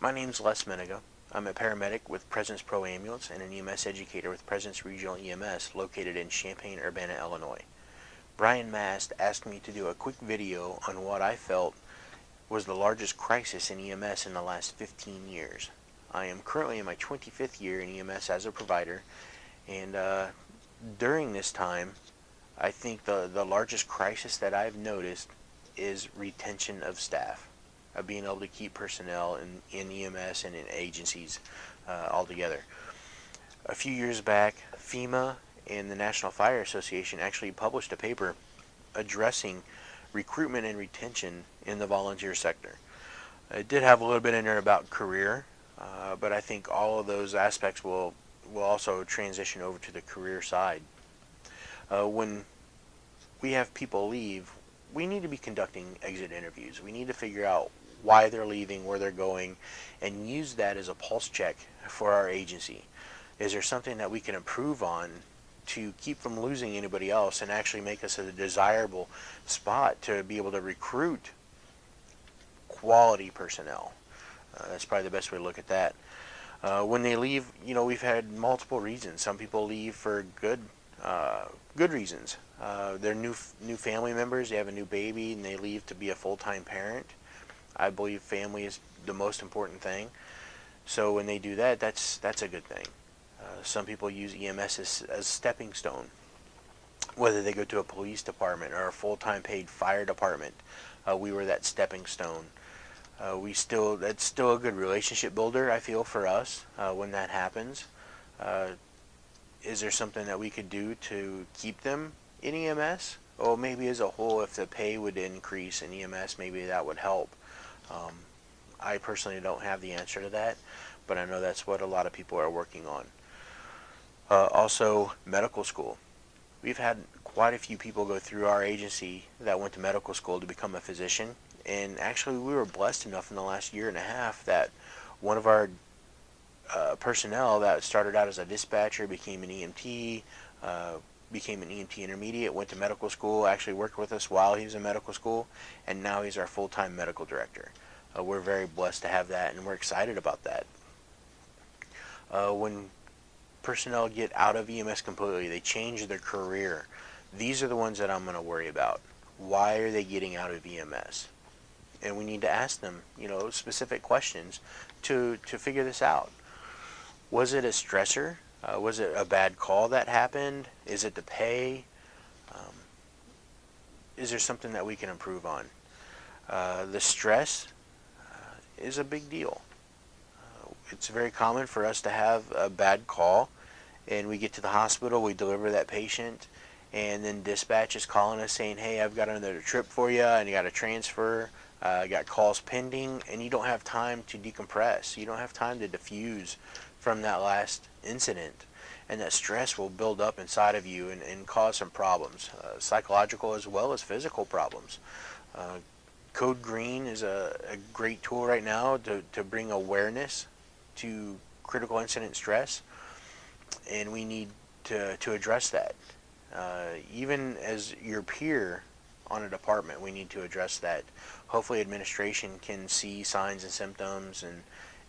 My name's Les Meniga. I'm a paramedic with Presence Pro Ambulance and an EMS educator with Presence Regional EMS located in Champaign-Urbana, Illinois. Brian Mast asked me to do a quick video on what I felt was the largest crisis in EMS in the last 15 years. I am currently in my 25th year in EMS as a provider, and during this time, I think the largest crisis that I've noticed is retention of staff. Being able to keep personnel in EMS and in agencies altogether. A few years back, FEMA and the National Fire Association actually published a paper addressing recruitment and retention in the volunteer sector. It did have a little bit in there about career, but I think all of those aspects will also transition over to the career side. When we have people leave, we need to be conducting exit interviews. We need to figure out why they're leaving, where they're going, and use that as a pulse check for our agency. Is there something that we can improve on to keep from losing anybody else and actually make us a desirable spot to be able to recruit quality personnel? That's probably the best way to look at that. When they leave, we've had multiple reasons. Some people leave for good reasons. They're new family members. They have a new baby and they leave to be a full-time parent. I believe family is the most important thing. So when they do that, that's a good thing. Some people use EMS as stepping stone. Whether they go to a police department or a full-time paid fire department, we were that stepping stone. That's still a good relationship builder, I feel, for us when that happens. Is there something that we could do to keep them in EMS? Well, maybe as a whole, if the pay would increase in EMS, maybe that would help. I personally don't have the answer to that, but I know that's what a lot of people are working on. Also, medical school. We've had quite a few people go through our agency that went to medical school to become a physician, and actually we were blessed enough in the last year and a half that one of our personnel that started out as a dispatcher became an EMT, became an EMT intermediate, went to medical school, actually worked with us while he was in medical school, and now he's our full-time medical director. We're very blessed to have that, and we're excited about that. When personnel get out of EMS completely, they change their career, these are the ones that I'm going to worry about. Why are they getting out of EMS? And we need to ask them, specific questions to figure this out. Was it a stressor? Was it a bad call that happened? Is it the pay? Is there something that we can improve on? The stress is a big deal. It's very common for us to have a bad call and we get to the hospital, we deliver that patient, and then dispatch is calling us saying, hey, I've got another trip for you and you got a transfer, got calls pending, and you don't have time to decompress. You don't have time to diffuse from that last incident, and that stress will build up inside of you and cause some problems, psychological as well as physical problems. Code Green is a great tool right now to bring awareness to critical incident stress, and we need to address that. Even as your peer on a department, we need to address that. Hopefully administration can see signs and symptoms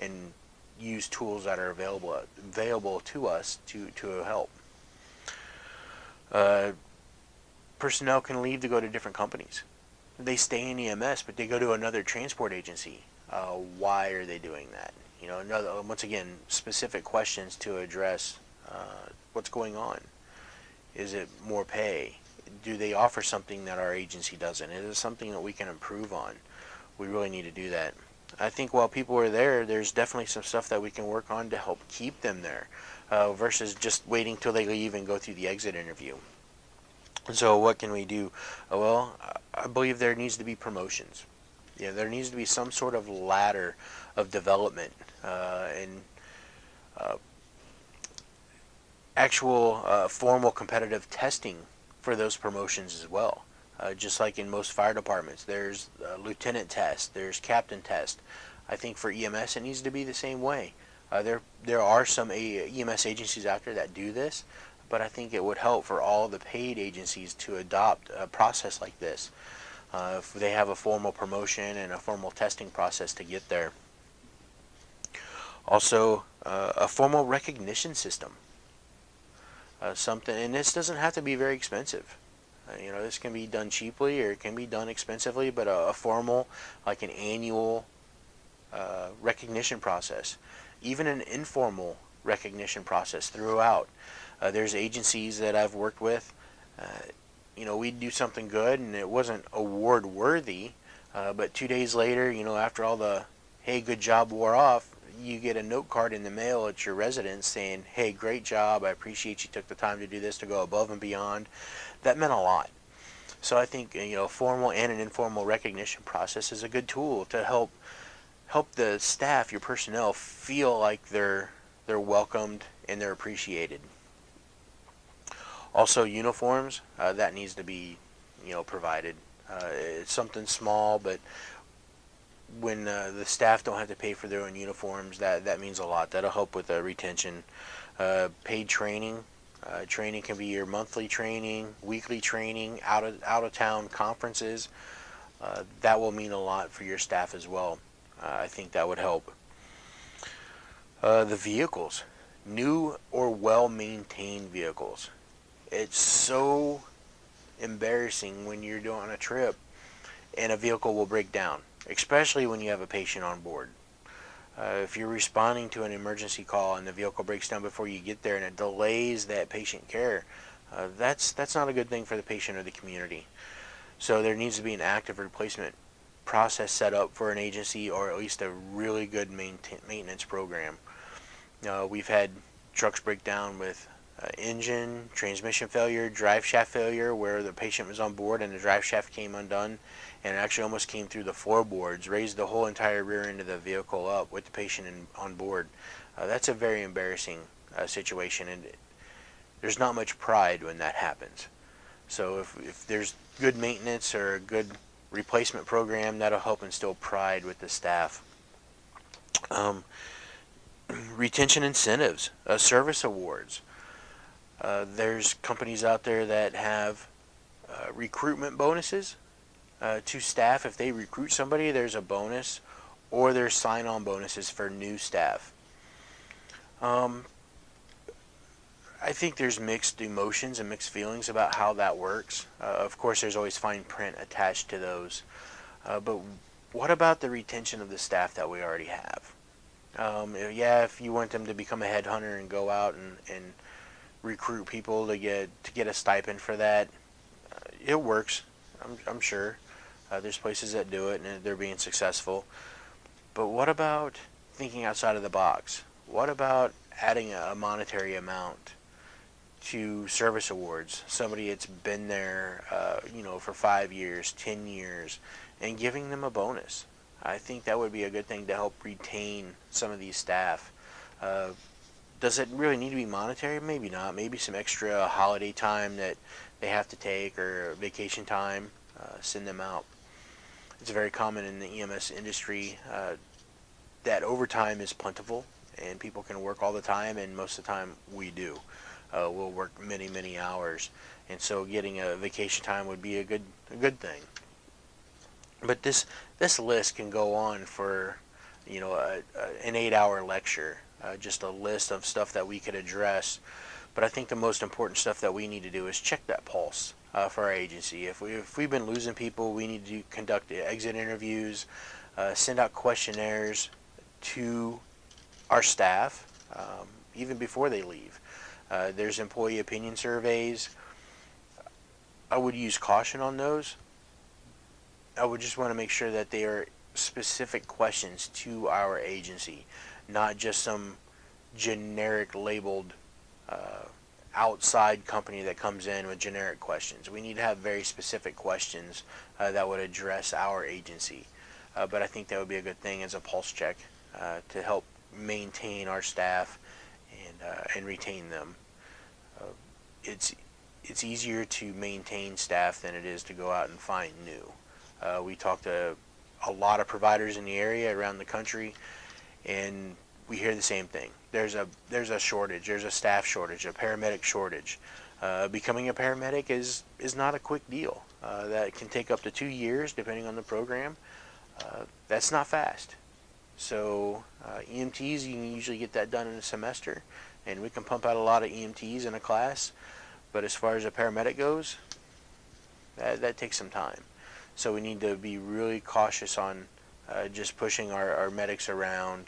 and use tools that are available to us to help. Personnel can leave to go to different companies. They stay in EMS, but they go to another transport agency. Why are they doing that? Once again, specific questions to address what's going on. Is it more pay? Do they offer something that our agency doesn't? Is it something that we can improve on? We really need to do that. I think while people are there, there's definitely some stuff that we can work on to help keep them there versus just waiting till they leave and go through the exit interview. So what can we do? Well, I believe there needs to be promotions. There needs to be some sort of ladder of development and actual formal competitive testing for those promotions as well. Just like in most fire departments, there's lieutenant test, there's captain test. I think for EMS it needs to be the same way. There are some EMS agencies out there that do this, but I think it would help for all the paid agencies to adopt a process like this. If they have a formal promotion and a formal testing process to get there. Also, a formal recognition system. Something, and this doesn't have to be very expensive. This can be done cheaply or it can be done expensively, but a formal, like an annual recognition process, even an informal recognition process throughout. There's agencies that I've worked with. We'd do something good and it wasn't award worthy, but 2 days later, after all the "hey, good job" wore off, you get a note card in the mail at your residence saying, "hey, great job, I appreciate you took the time to do this, to go above and beyond." That meant a lot. So I think formal and an informal recognition process is a good tool to help the staff, your personnel, feel like they're welcomed and they're appreciated. Also, uniforms, that needs to be provided. It's something small, but when the staff don't have to pay for their own uniforms, that means a lot. That'll help with retention. Paid training. Training can be your monthly training, weekly training, out of town conferences. That will mean a lot for your staff as well. I think that would help. The vehicles, new or well maintained vehicles. It's so embarrassing when you're doing a trip and a vehicle will break down, especially when you have a patient on board. If you're responding to an emergency call and the vehicle breaks down before you get there and it delays that patient care, that's not a good thing for the patient or the community. So there needs to be an active replacement process set up for an agency, or at least a really good maintenance program. We've had trucks break down with engine, transmission failure, drive shaft failure, where the patient was on board and the drive shaft came undone and it actually almost came through the floorboards, raised the whole entire rear end of the vehicle up with the patient on board. That's a very embarrassing situation, and there's not much pride when that happens. So if there's good maintenance or a good replacement program, that'll help instill pride with the staff. Retention incentives, service awards. There's companies out there that have recruitment bonuses to staff. If they recruit somebody, there's a bonus, or there's sign-on bonuses for new staff. I think there's mixed emotions and mixed feelings about how that works. Of course, there's always fine print attached to those. But what about the retention of the staff that we already have? Yeah, if you want them to become a headhunter and go out and recruit people to get a stipend for that, it works. I'm sure. There's places that do it and they're being successful. But what about thinking outside of the box? What about adding a monetary amount to service awards? Somebody that's been there, for 5 years, 10 years, and giving them a bonus. I think that would be a good thing to help retain some of these staff. Does it really need to be monetary? Maybe not. Maybe some extra holiday time that they have to take, or vacation time, send them out. It's very common in the EMS industry that overtime is plentiful and people can work all the time, and most of the time we do. We'll work many, many hours, and so getting a vacation time would be a good thing. But this list can go on for an 8-hour lecture, just a list of stuff that we could address. But I think the most important stuff that we need to do is check that pulse for our agency. If we've been losing people, we need to conduct exit interviews, send out questionnaires to our staff even before they leave. There's employee opinion surveys. I would use caution on those. I would just want to make sure that they are specific questions to our agency, not just some generic labeled outside company that comes in with generic questions. We need to have very specific questions that would address our agency. But I think that would be a good thing as a pulse check to help maintain our staff and retain them. It's easier to maintain staff than it is to go out and find new. We talk to a lot of providers in the area around the country, and we hear the same thing. There's a shortage. There's a staff shortage, a paramedic shortage. Becoming a paramedic is not a quick deal. That can take up to 2 years depending on the program. That's not fast. So EMTs, you can usually get that done in a semester, and we can pump out a lot of EMTs in a class. But as far as a paramedic goes, that takes some time. So we need to be really cautious on just pushing our medics around.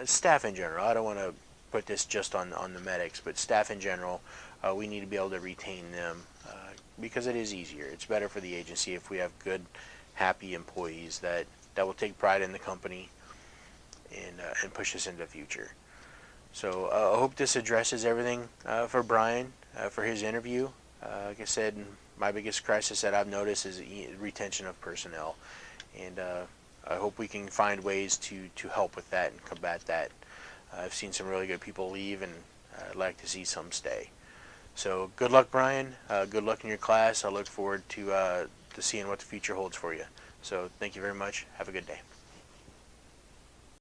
Staff in general. I don't want to put this just on the medics, but staff in general, we need to be able to retain them because it is easier. It's better for the agency if we have good, happy employees that will take pride in the company and push us into the future. So I hope this addresses everything for Brian for his interview. Like I said, my biggest crisis that I've noticed is retention of personnel, and I hope we can find ways to help with that and combat that. I've seen some really good people leave, and I'd like to see some stay. So good luck, Brian. Good luck in your class. I look forward to seeing what the future holds for you. So thank you very much. Have a good day.